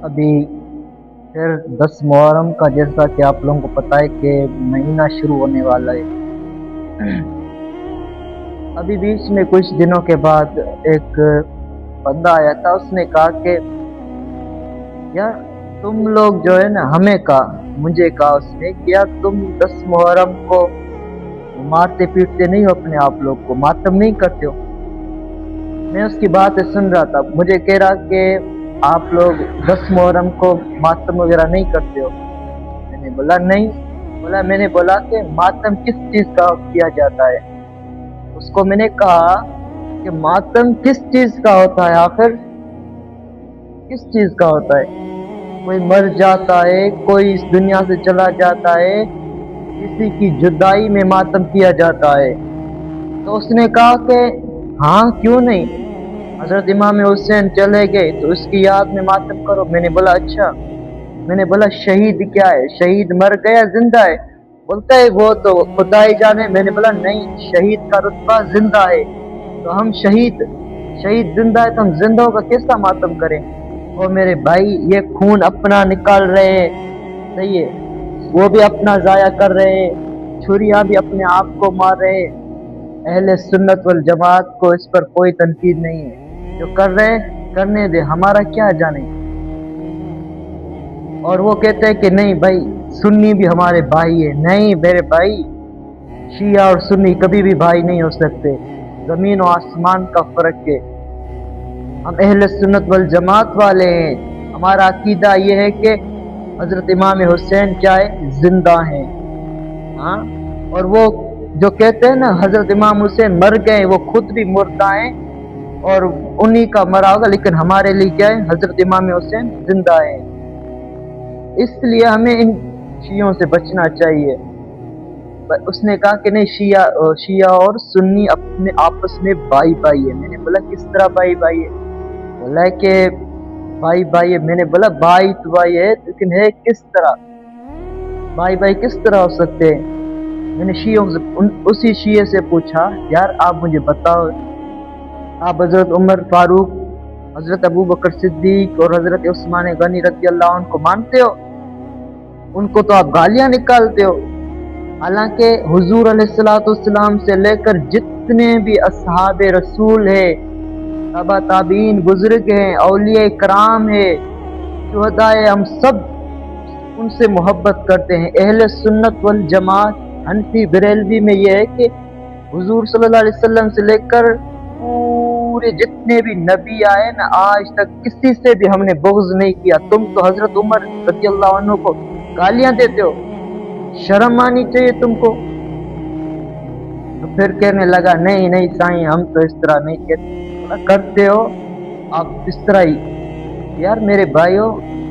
अभी फिर 10 मुहर्रम का, जैसा कि आप लोगों को पता है कि महीना शुरू होने वाला है। अभी बीच में कुछ दिनों के बाद एक बंदा आया था, उसने कहा कि यार तुम लोग जो है ना, मुझे कहा उसने कि यार तुम 10 मुहर्रम को मारते पीटते नहीं हो, अपने आप लोग को मातम नहीं करते हो। मैं उसकी बातें सुन रहा था, मुझे कह रहा कि आप लोग 10 मुहर्रम को मातम वगैरह नहीं करते हो। मैंने बोला नहीं। मैंने बोला कि मातम किस चीज का किया जाता है। उसको मैंने कहा कि मातम किस चीज का होता है, आखिर किस चीज का होता है। कोई मर जाता है, कोई इस दुनिया से चला जाता है, किसी की जुदाई में मातम किया जाता है। तो उसने कहा कि हाँ क्यों नहीं, हजरत इमाम हुसैन चले गए तो उसकी याद में मातम करो। मैंने बोला अच्छा। मैंने बोला शहीद क्या है, शहीद मर गया जिंदा है? बोलता है वो तो खुदा ही जाने। मैंने बोला नहीं, शहीद का रुतबा जिंदा है, तो हम शहीद जिंदा है तो हम जिंदा का कैसा मातम करें। और मेरे भाई ये खून अपना निकाल रहे हैं, सही है, वो भी अपना जाया कर रहे हैं, छुरियां भी अपने आप को मार रहे हैं। अहले सुन्नत वल जमात को इस पर कोई तनकीद नहीं है, जो कर रहे हैं करने दे, हमारा क्या जाने। और वो कहते हैं कि नहीं भाई सुन्नी भी हमारे भाई है। नहीं मेरे भाई, शिया और सुन्नी कभी भी भाई नहीं हो सकते, जमीन और आसमान का फर्क है। हम अहले सुन्नत वल जमात वाले हैं, हमारा अकीदा ये है कि हजरत इमाम हुसैन क्या है, जिंदा हैं। हाँ, और वो जो कहते हैं ना हजरत इमाम हुसैन मर गए, वो खुद भी मुर्दा हैं और उन्हीं का मरा होगा, लेकिन हमारे लिए क्या है, हजरत इमाम हुसैन जिंदा है। इसलिए हमें इन शियों से बचना चाहिए। उसने कहा कि नहीं, शिया और सुन्नी अपने आपस में भाई भाई है। मैंने बोला किस तरह भाई भाई है? बोला कि भाई भाई है। मैंने बोला भाई तो भाई है, लेकिन है किस तरह? भाई भाई किस तरह हो सकते हैं? मैंने शियों से उसी शिये से पूछा, यार आप मुझे बताओ, आप हजरत उमर फारूक, हजरत अबू बकर सिद्दीक और हजरत उस्मान गनी रज़ी अल्लाह अन्हु को मानते हो? उनको तो आप गालियां निकालते हो। हालांकि हुजूर अलैहिस्सलाम से लेकर जितने भी असहाबे रसूल है, तबा ताबीन बुजुर्ग हैं, औलिया कराम है, शुहदाए, हम सब उनसे मोहब्बत करते हैं। अहले सुन्नत वल जमात हनफी बरेलवी में यह है कि हुजूर सल्लल्लाहु अलैहि वसल्लम से लेकर पूरे जितने भी नबी आए ना, आज तक किसी से भी हमने बुग़्ज़ नहीं किया। तुम तो हजरत उमर रज़ी अल्लाह अन्हु को गालियां देते हो, शर्म आनी चाहिए तुमको। तो फिर कहने लगा नहीं नहीं साईं, हम तो इस तरह नहीं कहते, करते हो आप इस तरह ही। यार मेरे भाइयों,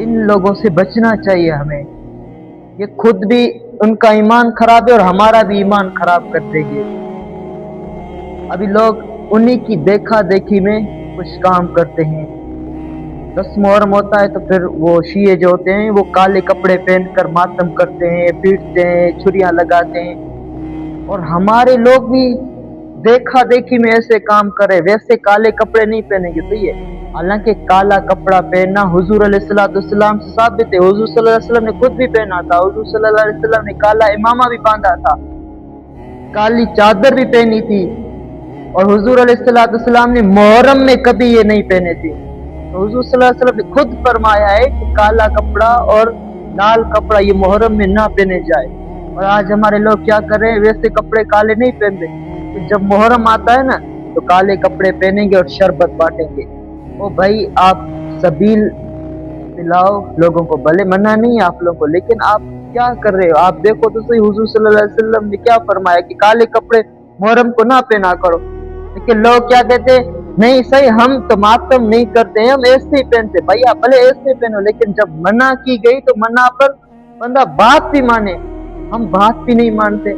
इन लोगों से बचना चाहिए हमें। ये खुद भी उनका ईमान खराब है और हमारा भी ईमान खराब कर देंगे। अभी लोग उन्हीं की देखा देखी में कुछ काम करते हैं। 10 मुहर्रम होता है तो फिर वो शिये जो होते हैं वो काले कपड़े पहनकर मातम करते हैं, पीटते हैं, छुरियां लगाते हैं। और हमारे लोग भी देखा देखी में ऐसे काम करे, वैसे काले कपड़े नहीं पहनेंगे, सही है। हालांकि काला कपड़ा पहनना हुजूर अलैहिस्सलाम से साबित है। हुजूर सल्लल्लाहु अलैहि वसल्लम ने खुद भी पहना था। हुजूर सल्लल्लाहु अलैहि वसल्लम ने काला इमामा भी बांधा था, काली चादर भी पहनी थी। और हुजूर अलैहिस्सलाम ने मुहर्रम में कभी ये नहीं पहने थे। तो हुजूर सल्लल्लाहु अलैहि वसल्लम ने खुद फरमाया है कि काला कपड़ा और लाल कपड़ा ये मुहर्रम में ना पहने जाए। और आज हमारे लोग क्या कर रहे हैं, वैसे कपड़े काले नहीं पहनते, तो जब मुहर्रम आता है ना तो काले कपड़े पहनेंगे और शरबत बांटेंगे। ओ भाई, आप सबील पिलाओ लोगों को, भले मना नहीं है आप लोगों को, लेकिन आप क्या कर रहे हो? आप देखो तो सही, हुजूर सल्लल्लाहु अलैहि वसल्लम ने क्या फरमाया कि काले कपड़े मुहर्रम को ना पहना करो। लेकिन लोग क्या कहते हैं, नहीं सही, हम तो मातम नहीं करते हैं, हम ऐसे ही पहनते। भैया भले ऐसे पहनो, लेकिन जब मना की गई तो मना पर बंदा बात भी माने। हम बात भी नहीं मानते,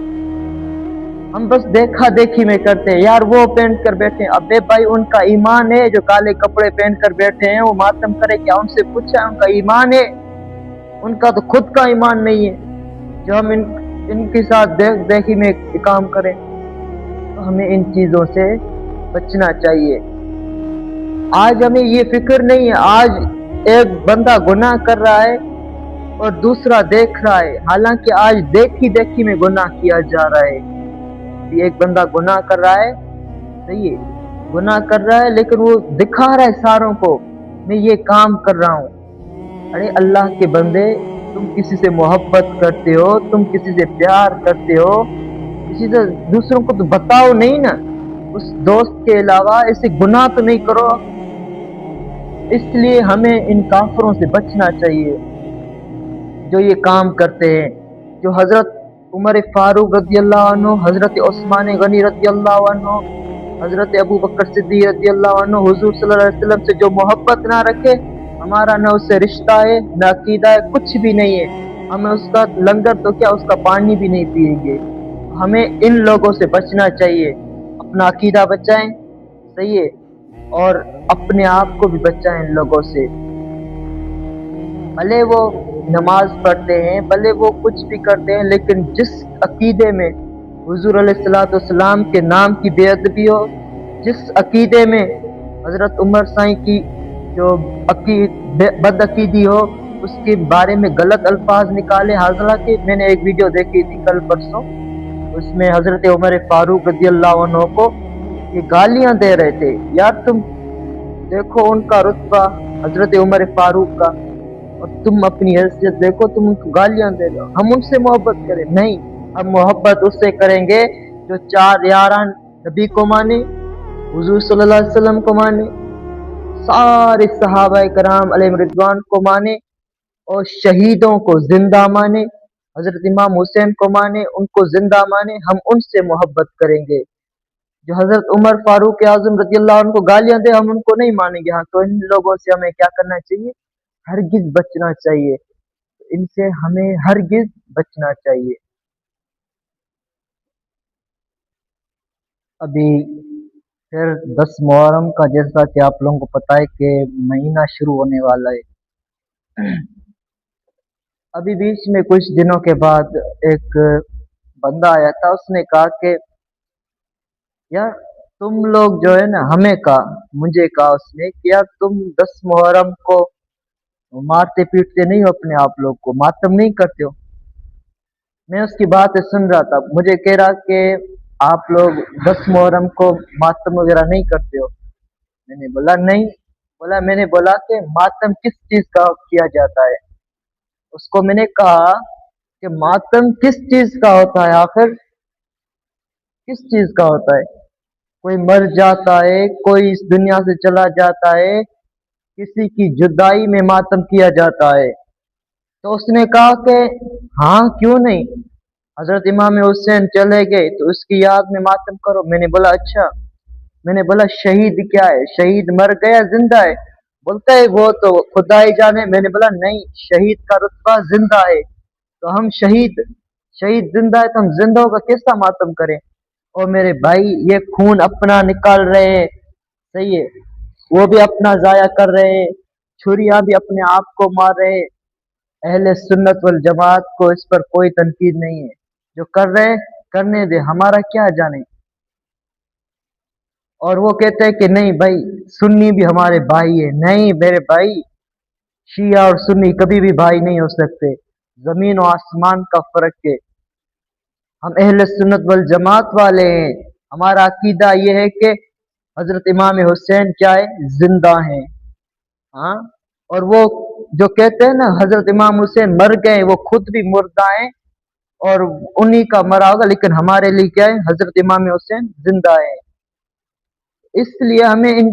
हम बस देखा देखी में करते हैं। यार वो पहन कर बैठे, अबे भाई उनका ईमान है जो काले कपड़े पहन कर बैठे हैं, वो मातम करे क्या? उनसे पूछा, उनका ईमान है? उनका तो खुद का ईमान नहीं है जो हम इनके साथ देखी में काम करें। तो हमें इन चीजों से बचना चाहिए। आज हमें ये फिक्र नहीं है। आज एक बंदा गुनाह कर रहा है और दूसरा देख रहा है, हालांकि आज देखी देखी में गुनाह किया जा रहा है। एक बंदा गुनाह कर रहा है, सही है, गुनाह कर रहा है, लेकिन वो दिखा रहा है सारों को मैं ये काम कर रहा हूँ। अरे अल्लाह के बंदे, तुम किसी से मोहब्बत करते हो, तुम किसी से प्यार करते हो, किसी से दूसरों को तो बताओ नहीं ना, उस दोस्त के अलावा ऐसे गुनाह तो नहीं करो। इसलिए हमें इन काफिरों से बचना चाहिए जो ये काम करते हैं। जो हजरत उमर फारूक रज़ी अल्लाह अन्हु, हजरत उस्मान गनी रज़ी अल्लाह अन्हु, हजरत अबू बकर सिद्दीक रज़ी अल्लाह अन्हु, हुजूर सल्लल्लाहु अलैहि वसल्लम से जो मोहब्बत ना रखे, हमारा न उससे रिश्ता है, न अकीदा है, कुछ भी नहीं है। हमें उसका लंगर तो क्या, उसका पानी भी नहीं पिएंगे। हमें इन लोगों से बचना चाहिए, अपना अकीदा बचाएं, सही है, और अपने आप को भी बचाएं इन लोगों से। भले वो नमाज पढ़ते हैं, भले वो कुछ भी करते हैं, लेकिन जिस अकीदे में हुजूर अलैहिस्सलाम के नाम की बेअदबी हो, जिस अकीदे में हजरत उमर साईं की जो बदअकीदी हो, उसके बारे में गलत अल्फाज निकाले। हालांकि मैंने एक वीडियो देखी थी कल परसों, उसमें हजरत उमर फारूक रज़ी अल्लाह अन्हु को ये गालियां दे रहे थे। यार तुम देखो उनका रुतबा हजरत उमर फारूक का, और तुम अपनी हैसियत देखो, तुम उनको गालियां दे रहे हो। हम उनसे मोहब्बत करें? नहीं, हम मोहब्बत उससे करेंगे जो चार यारान नबी को माने, हुजूर सल्लल्लाहु अलैहि वसल्लम को माने, सारे सहाबा कराम अलैहिम रिज़वान को माने, और शहीदों को जिंदा माने, हजरत इमाम हुसैन को माने, उनको जिंदा माने। हम उनसे मोहब्बत करेंगे। जो हजरत उमर फारूक आजम रज़ी अल्लाह अन्हु को गालियां दे, हम उनको नहीं मानेंगे। हाँ, तो इन लोगों से हमें क्या करना चाहिए? हरगिज बचना चाहिए। इनसे हमें हरगिज बचना चाहिए। अभी फिर 10 मुहर्रम का, जैसा कि आप लोगों को पता है कि महीना शुरू होने वाला है। अभी बीच में कुछ दिनों के बाद एक बंदा आया था, उसने कहा कि यार तुम लोग जो है ना, हमें कहा, मुझे कहा उसने कि यार तुम 10 मुहर्रम को मारते पीटते नहीं हो, अपने आप लोग को मातम नहीं करते हो। मैं उसकी बात सुन रहा था, मुझे कह रहा कि आप लोग 10 मुहर्रम को मातम वगैरह नहीं करते हो। मैंने बोला नहीं। मैंने बोला कि मातम किस चीज का किया जाता है। उसको मैंने कहा कि मातम किस चीज का होता है, आखिर किस चीज का होता है? कोई मर जाता है, कोई इस दुनिया से चला जाता है, किसी की जुदाई में मातम किया जाता है। तो उसने कहा कि हाँ क्यों नहीं, हजरत इमाम हुसैन चले गए तो उसकी याद में मातम करो। मैंने बोला अच्छा। मैंने बोला शहीद क्या है, शहीद मर गया जिंदा है? बोलता है वो तो खुदा ही जाने। मैंने बोला नहीं, शहीद का रुतबा जिंदा है, तो हम शहीद शहीद जिंदा है तो हम जिंदा का कैसा मातम करें? और मेरे भाई ये खून अपना निकाल रहे हैं, सही है, वो भी अपना जाया कर रहे हैं, छुरियां भी अपने आप को मार रहे हैं। अहले सुन्नत वल जमात को इस पर कोई तनकीद नहीं है। जो कर रहे हैं करने दे, हमारा क्या जाने। और वो कहते हैं कि नहीं भाई, सुन्नी भी हमारे भाई है। नहीं मेरे भाई, शिया और सुन्नी कभी भी भाई नहीं हो सकते। जमीन और आसमान का फर्क है। हम अहले सुन्नत वल जमात वाले हैं। हमारा अकीदा ये है कि हजरत इमाम हुसैन क्या है, जिंदा हैं। हाँ, और वो जो कहते हैं ना हजरत इमाम हुसैन मर गए, वो खुद भी मुर्दा हैं और उन्हीं का मरा होगा, लेकिन हमारे लिए क्या है, हजरत इमाम हुसैन जिंदा है। इसलिए हमें इन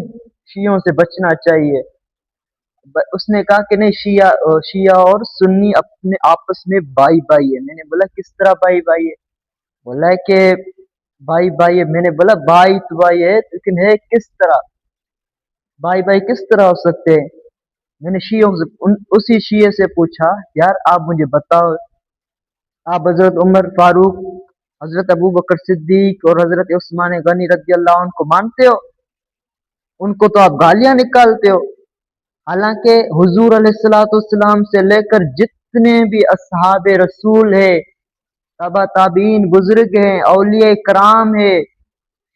शियों से बचना चाहिए। उसने कहा कि नहीं, शिया और सुन्नी अपने आपस में भाई भाई है। मैंने बोला किस तरह भाई भाई है? बोला है कि भाई भाई है। मैंने बोला भाई तो भाई है, लेकिन है किस तरह? भाई भाई किस तरह हो सकते हैं? मैंने शियों से उसी शिये से पूछा, यार आप मुझे बताओ, आप हजरत उमर फारूक, हजरत अबू बकर सिद्दीक और हजरत उस्मान गनी रज़ी अल्लाह अन्हु को मानते हो? उनको तो आप गालियां निकालते हो। हालांकि हुजूर अलैहिस्सलाम से लेकर जितने भी असहाबे रसूल है, तबा ताबीन बुजुर्ग हैं, औलिया कराम है,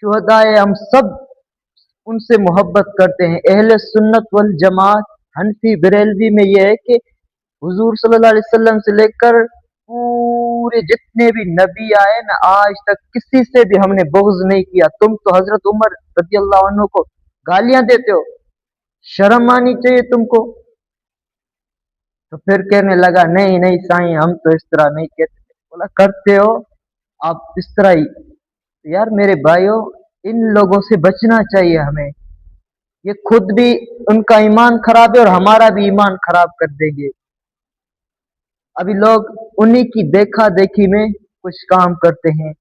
शुहदा है, हम सब उनसे मोहब्बत करते हैं। अहले सुन्नत वल जमात हनफी बरेलवी में ये है कि हुजूर सल्लल्लाहु अलैहि वसल्लम से लेकर पूरे जितने भी नबी आए ना, आज तक किसी से भी हमने बुग़्ज़ नहीं किया। तुम तो हजरत उमर रज़ी अल्लाह अन्हु को गालियां देते हो, शर्म आनी चाहिए तुमको। तो फिर कहने लगा, नहीं नहीं साईं, हम तो इस तरह नहीं कहते। बोला, करते हो आप इस तरह ही। तो यार मेरे भाइयों, इन लोगों से बचना चाहिए हमें। ये खुद भी, उनका ईमान खराब है और हमारा भी ईमान खराब कर देंगे। अभी लोग उन्हीं की देखा देखी में कुछ काम करते हैं।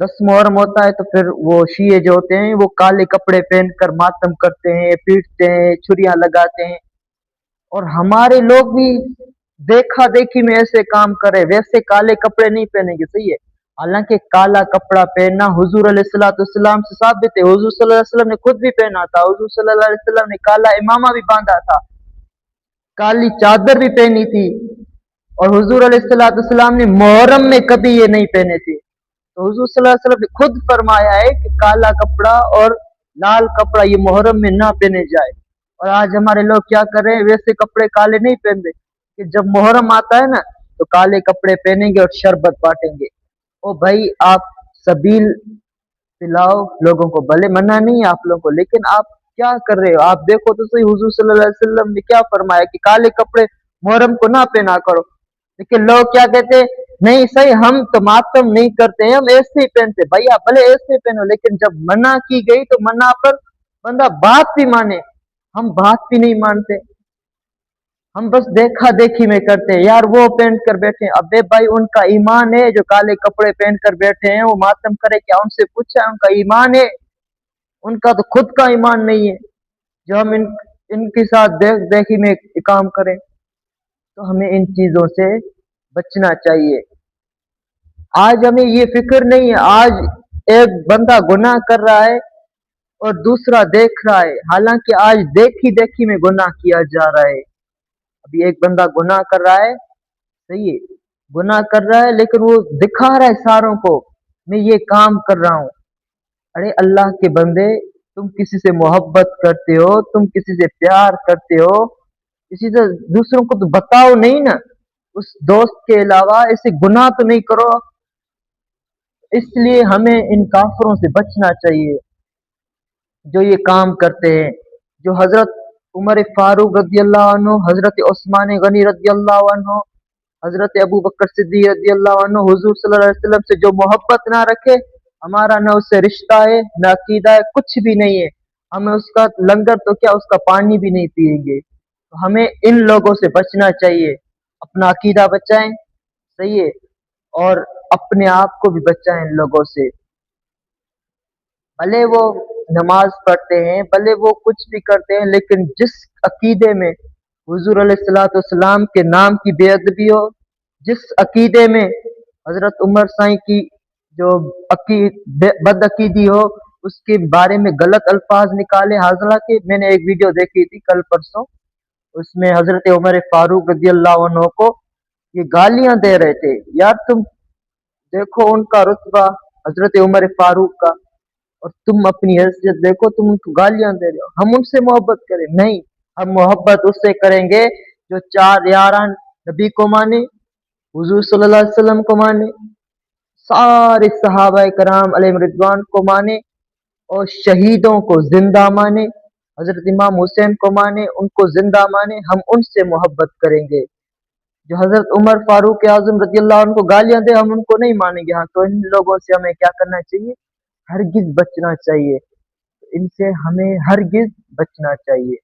10 मुहर्रम होता है तो फिर वो शिये जो होते हैं वो काले कपड़े पहनकर मातम करते हैं, पीटते हैं, छुरियां लगाते हैं। और हमारे लोग भी देखा देखी में ऐसे काम करे, वैसे काले कपड़े नहीं पहनेंगे, सही है। हालांकि काला कपड़ा पहनना हुजूर अलैहिस्सलाम से साबित है। हुजूर सल्लल्लाहु अलैहि वसल्लम ने खुद भी पहना था। हुजूर सल्लल्लाहु अलैहि वसल्लम ने काला इमामा भी बांधा था, काली चादर भी पहनी थी। और हुजूर अलैहिस्सलाम ने मुहर्रम में कभी ये नहीं पहने थे। तो हुजूर सल्लल्लाहु अलैहि वसल्लम ने खुद फरमाया है कि काला कपड़ा और लाल कपड़ा ये मुहर्रम में ना पहने जाए। और आज हमारे लोग क्या कर रहे हैं, वैसे कपड़े काले नहीं पहनते कि जब मुहर्रम आता है ना तो काले कपड़े पहनेंगे और शरबत बांटेंगे। ओ भाई, आप सबील पिलाओ लोगों को, भले मना नहीं है आप लोगों को, लेकिन आप क्या कर रहे हो? आप देखो तो सही, हुजूर सल्लल्लाहु अलैहि वसल्लम ने क्या फरमाया कि काले कपड़े मुहर्रम को ना पहना करो। लेकिन लोग क्या कहते हैं, नहीं सही, हम तो मातम नहीं करते हैं, हम ऐसे ही पहनते। भैया भले ऐसे पहनो, लेकिन जब मना की गई तो मना पर बंदा बात भी माने। हम बात भी नहीं मानते, हम बस देखा देखी में करते हैं। यार वो पहन कर बैठे हैं, अबे भाई उनका ईमान है जो काले कपड़े पहन कर बैठे हैं, वो मातम करे क्या? उनसे पूछा, उनका ईमान है? उनका तो खुद का ईमान नहीं है जो हम इनके साथ देख देखी में काम करें। तो हमें इन चीजों से बचना चाहिए। आज हमें ये फिक्र नहीं है। आज एक बंदा गुनाह कर रहा है और दूसरा देख रहा है, हालांकि आज देखी देखी में गुनाह किया जा रहा है। अभी एक बंदा गुनाह कर रहा है, सही है, गुनाह कर रहा है, लेकिन वो दिखा रहा है सारों को, मैं ये काम कर रहा हूँ। अरे अल्लाह के बंदे, तुम किसी से मोहब्बत करते हो, तुम किसी से प्यार करते हो, किसी से दूसरों को तो बताओ नहीं ना, उस दोस्त के अलावा ऐसे गुनाह तो नहीं करो। इसलिए हमें इन काफरों से बचना चाहिए जो ये काम करते हैं। जो हजरत उमर फारूक रजी अल्लाह अन्हु, हजरत उस्मान गनी रजी अल्लाह अन्हु, हजरत अबू बकर सिद्दीक रजी अल्लाह अन्हु, हुजूर सल्लल्लाहु अलैहि वसल्लम से जो मोहब्बत ना रखे, हमारा न उससे रिश्ता है, न अकीदा है, कुछ भी नहीं है। हमें उसका लंगर तो क्या, उसका पानी भी नहीं पिएंगे। तो हमें इन लोगों से बचना चाहिए। अपना अकीदा बचाएं, सही है, और अपने आप को भी बचाएं इन लोगों से। भले वो नमाज पढ़ते हैं, भले वो कुछ भी करते हैं, लेकिन जिस अकीदे में हुजूर अलैहिस्सलाम के नाम की बेअदबी हो, जिस अकीदे में हजरत उमर साईं की जो बदअकीदी हो, उसके बारे में गलत अल्फाज निकाले। हालांकि मैंने एक वीडियो देखी थी कल परसों, उसमें हजरत उमर फारूक रजी अल्लाह अन्हु को ये गालियां दे रहे थे। यार तुम देखो उनका रुतबा हजरत उमर फारूक का, और तुम अपनी हैसियत देखो, तुम उनको गालियां दे रहे हो। हम उनसे मोहब्बत करें? नहीं, हम मोहब्बत उससे करेंगे जो चार यारान नबी को माने, हुजूर सल्लल्लाहु अलैहि वसल्लम को माने, सारे सहाबा कराम अलैहिम रिदवान को माने, और शहीदों को जिंदा माने, हजरत इमाम हुसैन को माने, उनको जिंदा माने। हम उनसे मोहब्बत करेंगे। जो हजरत उमर फारूक आजम रजी अल्लाह उनको गालियां दे, हम उनको नहीं मानेंगे। हाँ, तो इन लोगों से हमें क्या करना चाहिए? हरगिज बचना चाहिए। इनसे हमें हरगिज बचना चाहिए।